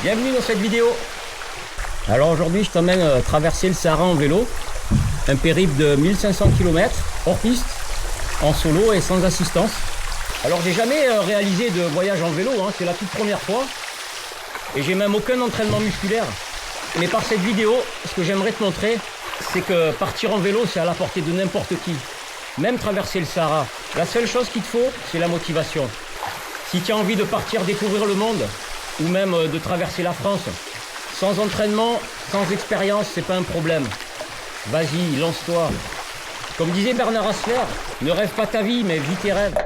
Bienvenue dans cette vidéo. Alors aujourd'hui je t'emmène traverser le Sahara en vélo. Un périple de 1500 km hors piste, en solo et sans assistance. Alors j'ai jamais réalisé de voyage en vélo, hein, c'est la toute première fois. Et j'ai même aucun entraînement musculaire. Mais par cette vidéo, ce que j'aimerais te montrer, c'est que partir en vélo c'est à la portée de n'importe qui. Même traverser le Sahara. La seule chose qu'il te faut, c'est la motivation. Si tu as envie de partir découvrir le monde, ou même de traverser la France, sans entraînement, sans expérience, c'est pas un problème. Vas-y, lance-toi. Comme disait Bernard Asler, ne rêve pas ta vie, mais vis tes rêves.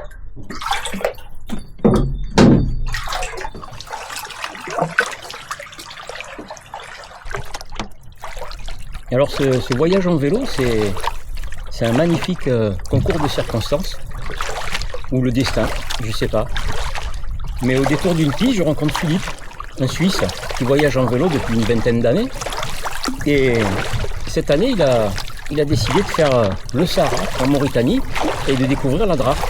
Alors ce voyage en vélo, c'est un magnifique concours de circonstances, ou le destin, je sais pas. Mais au détour d'une piste, je rencontre Philippe, un Suisse qui voyage en vélo depuis une vingtaine d'années. Et cette année, il a décidé de faire le Sahara en Mauritanie et de découvrir la Draft.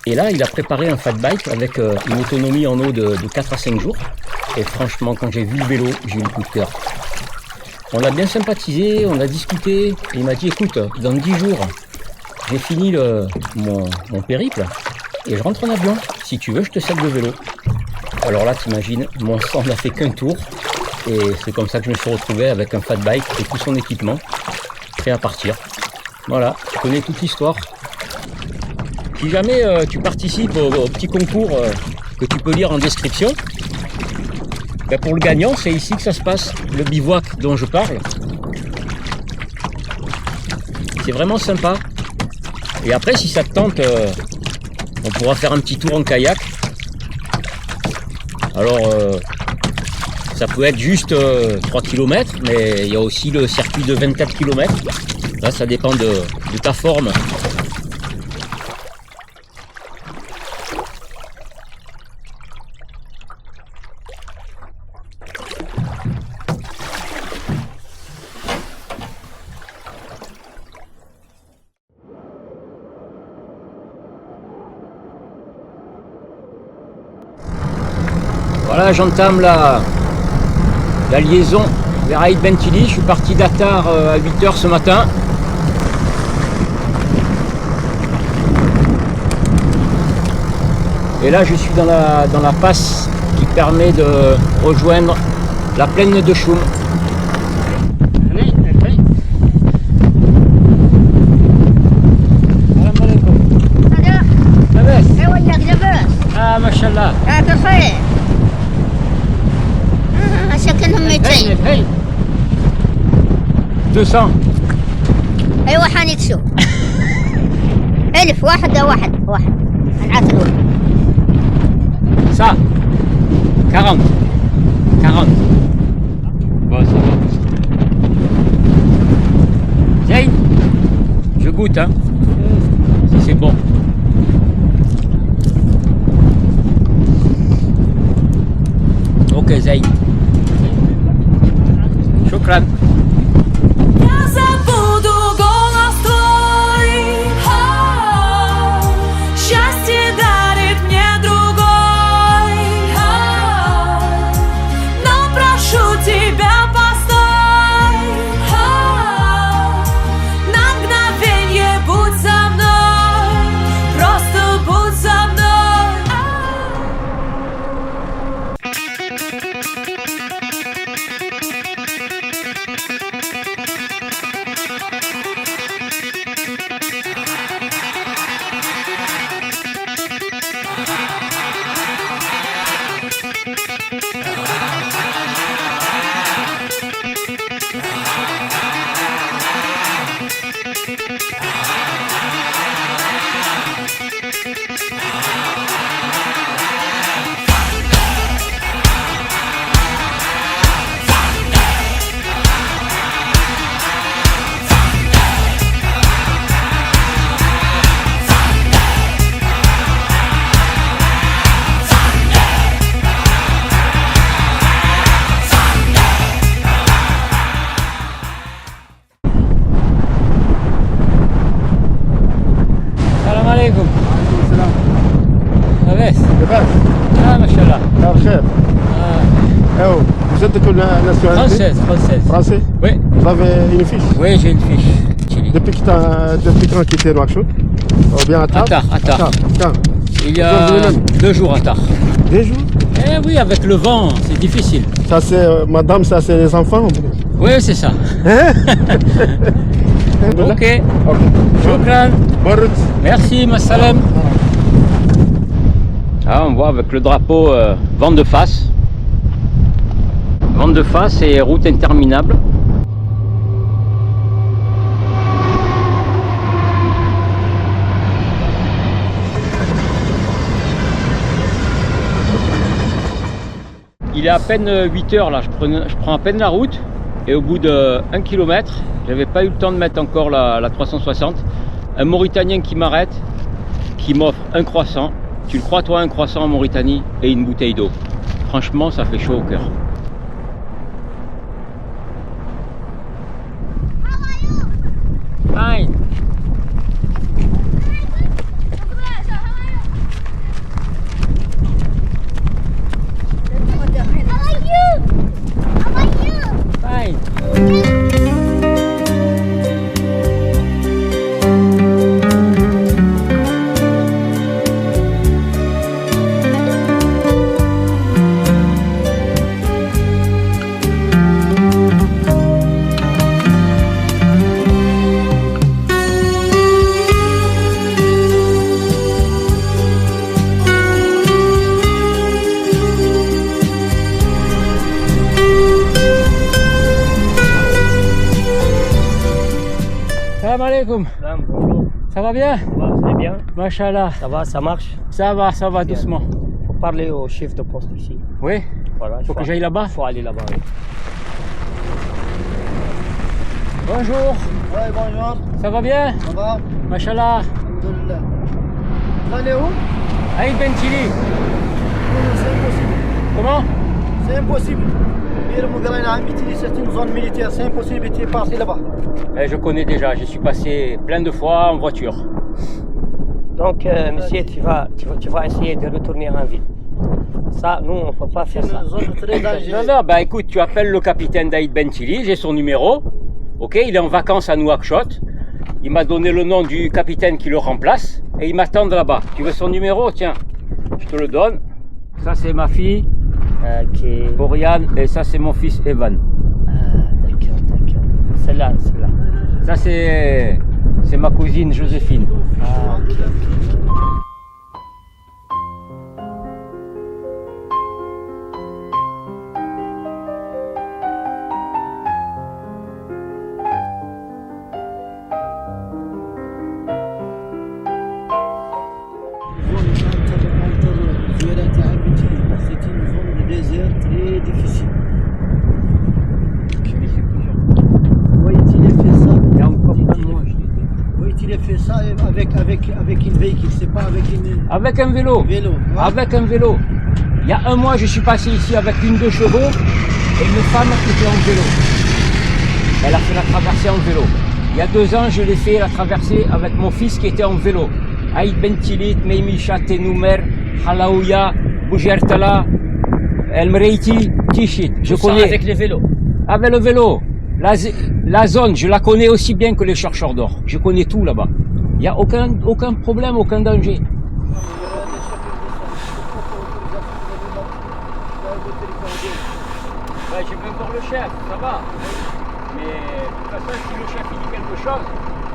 Et là, il a préparé un fat bike avec une autonomie en eau de 4 à 5 jours. Et franchement, quand j'ai vu le vélo, j'ai eu le coup de cœur. On a bien sympathisé, on a discuté. Et il m'a dit, écoute, dans 10 jours, j'ai fini mon périple et je rentre en avion. Si tu veux, je te cède le vélo. Alors là, t'imagines, mon sang n'a fait qu'un tour. Et c'est comme ça que je me suis retrouvé avec un fat bike et tout son équipement, prêt à partir. Voilà, tu connais toute l'histoire. Si jamais tu participes au petit concours que tu peux lire en description, ben pour le gagnant, c'est ici que ça se passe, le bivouac dont je parle. C'est vraiment sympa. Et après, si ça te tente, on pourra faire un petit tour en kayak. Alors, ça peut être juste 3 km, mais il y a aussi le circuit de 24 km. Là, ça dépend de ta forme. Voilà, j'entame la liaison vers Aït Bentili. Je suis parti d'Attar à 8 h ce matin. Et là, je suis dans la passe qui permet de rejoindre la plaine de Choum. Ah, mashallah. سكنهم 200 200 ايوه حنكسو 1000 واحد هنعتقوا Ça 40 Bon, ça va. Zayn, je goûte, hein, si c'est bon. Ok, Zayn. Shukran. Я забуду голос твой, счастье дарит мне другой, но прошу тебя, постой, на мгновенье будь со мной, просто будь со мной. oh, vous êtes de quelle nationalité? Française. Français? Oui, Vous avez une fiche? oui, j'ai une fiche. Chili. Depuis quand quittez Nouakchott? Ou bien à Tarbes? À Tarbes. Quand? Il y a Aujourd'hui même. 2 jours à tard. 2 jours? Eh oui, avec le vent, c'est difficile. Ça c'est, madame, ça c'est les enfants? Oui, c'est ça. Ok, Ok. shukran. Bonne route. Merci, ma salam. Ah, on voit avec le drapeau vent de face. Vent de face et route interminable. Il est à peine 8 heures là, je prends à peine la route et au bout de 1 km, j'avais pas eu le temps de mettre encore la 360. Un Mauritanien qui m'arrête, qui m'offre un croissant. Tu le crois toi, un croissant en Mauritanie et une bouteille d'eau. Franchement, ça fait chaud au cœur. Fine. Fine. Salam alaikum. Bonjour, Ça va bien? ça va bien? Machallah. Ça va, ça marche? Ça va doucement. Faut parler au chef de poste ici. Oui? Voilà, Faut que j'aille là-bas? Faut aller là-bas, oui. Bonjour. Ouais, bonjour, Ça va bien? ça va? Machallah. Alhamdulillah. Vous allez où? Aïd Ben Chili. C'est impossible. Comment? C'est impossible. Bir Mougalaïna Hamitili, c'est une zone militaire. C'est impossible de passer là-bas. Je connais déjà, j'y suis passé plein de fois en voiture. Donc, monsieur, tu vas essayer de retourner en ville. Ça, nous, on ne peut pas C'est faire ça. une zone très dangereuse. Non, bah écoute, tu appelles le capitaine d'Aïd Ben Chili, j'ai son numéro. Ok, il est en vacances à Nouakchott. Il m'a donné le nom du capitaine qui le remplace et il m'attend là-bas. Tu veux son numéro? Tiens, je te le donne. Ça, c'est ma fille, Ok. Oriane, et ça, c'est mon fils, Evan. D'accord. Celle-là. Ça, c'est ma cousine, Joséphine. Ah, ok. C'est une zone de désert très difficile. Voyez-il fait ça? Il y a encore plein de mois, je l'ai dit. Voyez-il fait ça avec une véhicule, c'est pas avec une Avec un vélo. vélo. Ouais. Avec un vélo. Il y a 1 mois, je suis passé ici avec une 2 chevaux et une femme qui était en vélo. Elle a fait la traversée en vélo. Il y a 2 ans, je l'ai fait la traversée avec mon fils qui était en vélo. Aïd Ben Tilit, Meimicha, Tenoumer, Halaouya, Bougertala, El Mreiti, Tichit. Je connais. Avec les vélos. Avec le vélo. La zone, je la connais aussi bien que les chercheurs d'or. Je connais tout là-bas. Il n'y a aucun problème, aucun danger. Ouais, j'ai même voir le chef, ça va. Mais de toute façon, si le chef il dit quelque chose,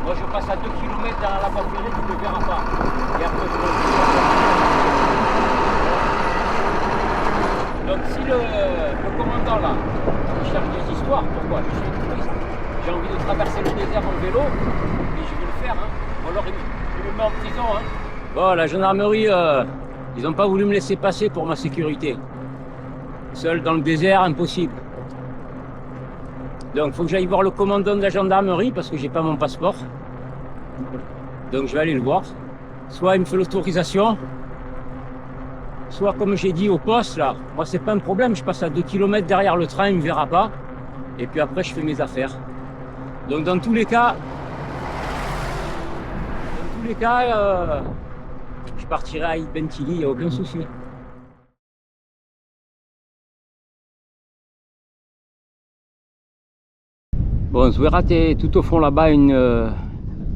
moi je passe à 2 km dans la voiture et tu ne le verras pas. Et après je Donc si le commandant là, il cherche des histoires, pourquoi? Je suis touriste. J'ai envie de traverser le désert en vélo, et je vais le faire, hein. Ou alors il me met en prison, hein. Bon, la gendarmerie, ils n'ont pas voulu me laisser passer pour ma sécurité. Seul dans le désert, impossible. Donc, il faut que j'aille voir le commandant de la gendarmerie parce que j'ai pas mon passeport. Donc, je vais aller le voir. Soit il me fait l'autorisation, soit comme j'ai dit au poste, là, moi, c'est pas un problème. Je passe à 2 km derrière le train, il me verra pas. Et puis après, je fais mes affaires. Donc, dans tous les cas, je partirai à Aïd Ben Chili, il n'y a aucun souci. Bon, Zouérate est tout au fond là-bas, une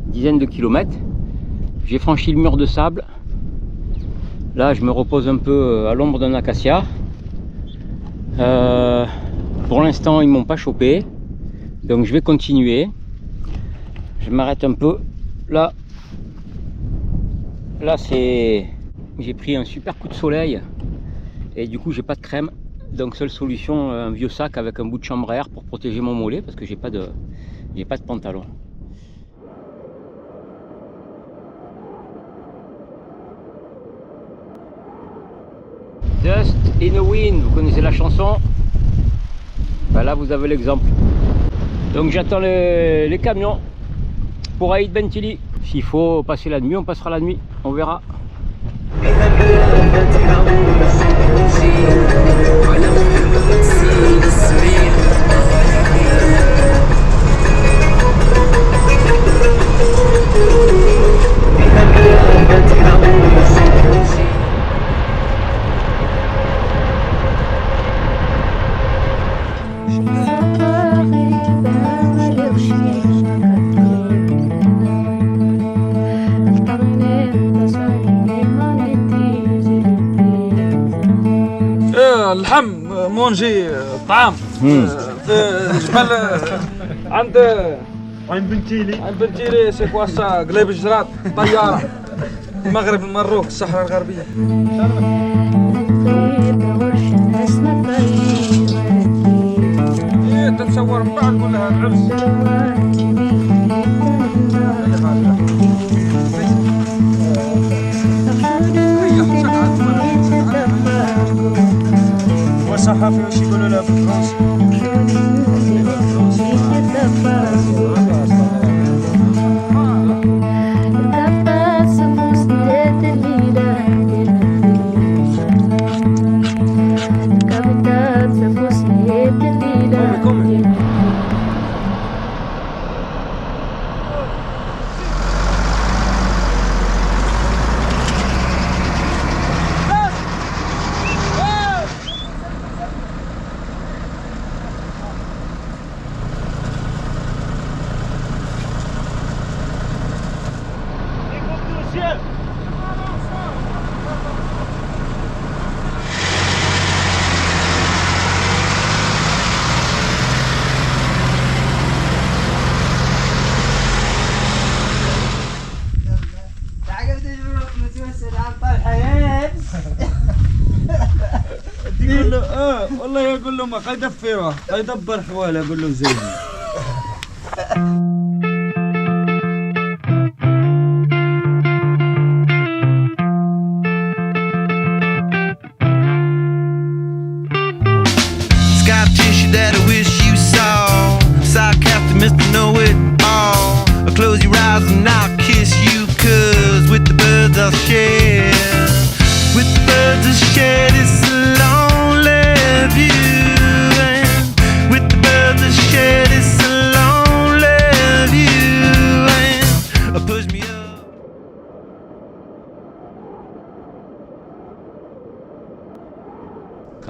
dizaine de kilomètres. J'ai franchi le mur de sable. Là, je me repose un peu à l'ombre d'un acacia. Pour l'instant, ils m'ont pas chopé. Donc, je vais continuer. Je m'arrête un peu. Là, c'est... J'ai pris un super coup de soleil. Et du coup, j'ai pas de crème. Donc, seule solution, un vieux sac avec un bout de chambre à air pour protéger mon mollet. Parce que j'ai pas de pantalon. Dust in the wind, vous connaissez la chanson? Ben là vous avez l'exemple. Donc j'attends les camions pour Aïd Bentili. S'il faut passer la nuit, on passera la nuit, on verra. اللحم مونجي طعام في جبل عند بنتيلي سي كوا سا قليب الجراد طياره المغرب المروك الصحراء الغربيه تتصور من بعد كلها العرس والصحافي واش يقولوا لها بالفرنسي يقول له والله يقول له ما قيدفره قيدبر حواله يقول له زين Scar tissue that I wish you saw. Sarcastic Mr. Know It All. I'll close your eyes and I'll kiss you. Cause with the birds I'll share. With the birds I'll share this lonely view. And with the birds I'll share this lonely view. And push me up.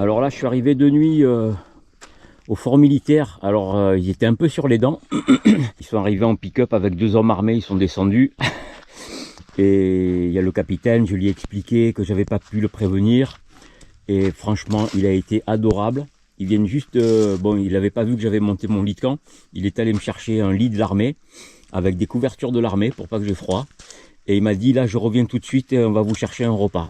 Alors là, je suis arrivé de nuit au fort militaire. Alors, ils étaient un peu sur les dents. Ils sont arrivés en pick-up avec 2 hommes armés. Ils sont descendus. Et il y a le capitaine, je lui ai expliqué que j'avais pas pu le prévenir. Et franchement, il a été adorable. Ils viennent juste... bon, il n'avait pas vu que j'avais monté mon lit de camp. Il est allé me chercher un lit de l'armée avec des couvertures de l'armée pour pas que j'ai froid. Et il m'a dit, là, je reviens tout de suite et on va vous chercher un repas.